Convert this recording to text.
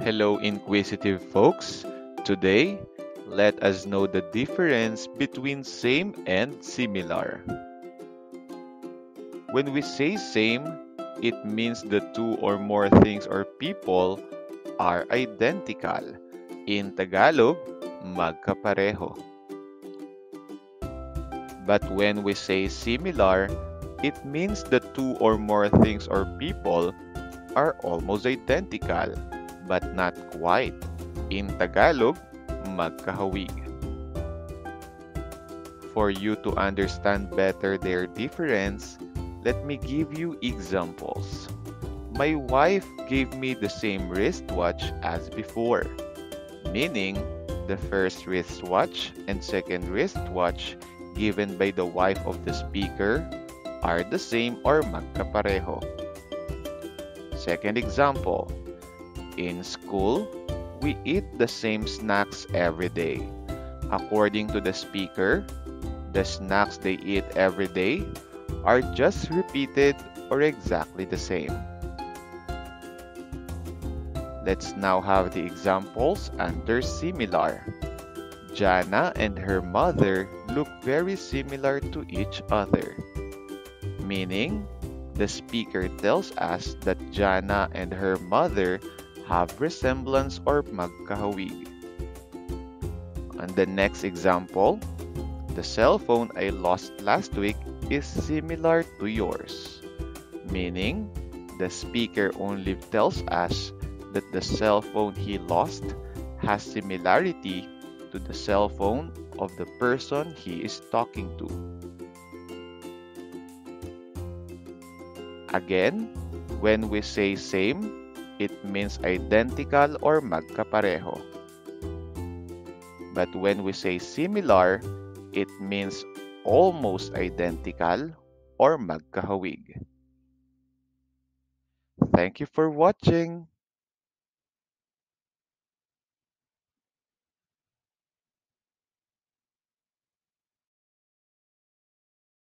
Hello, inquisitive folks. Today, let us know the difference between same and similar. When we say same, it means the two or more things or people are identical. In Tagalog, magkapareho. But when we say similar, it means the two or more things or people are almost identical, but not quite. In Tagalog, magkahawig. For you to understand better their difference, let me give you examples. My wife gave me the same wristwatch as before, meaning the first wristwatch and second wristwatch given by the wife of the speaker are the same or magkapareho. Second example, in school, we eat the same snacks every day. According to the speaker, the snacks they eat every day are just repeated or exactly the same. Let's now have the examples under similar. Jana and her mother look very similar to each other, meaning the speaker tells us that Jana and her mother have resemblance or magkahawig. On the next example, the cell phone I lost last week is similar to yours, meaning the speaker only tells us that the cell phone he lost has similarity to the cell phone of the person he is talking to. Again, when we say same, it means identical or magkapareho. But when we say similar, it means almost identical or magkahawig. Thank you for watching.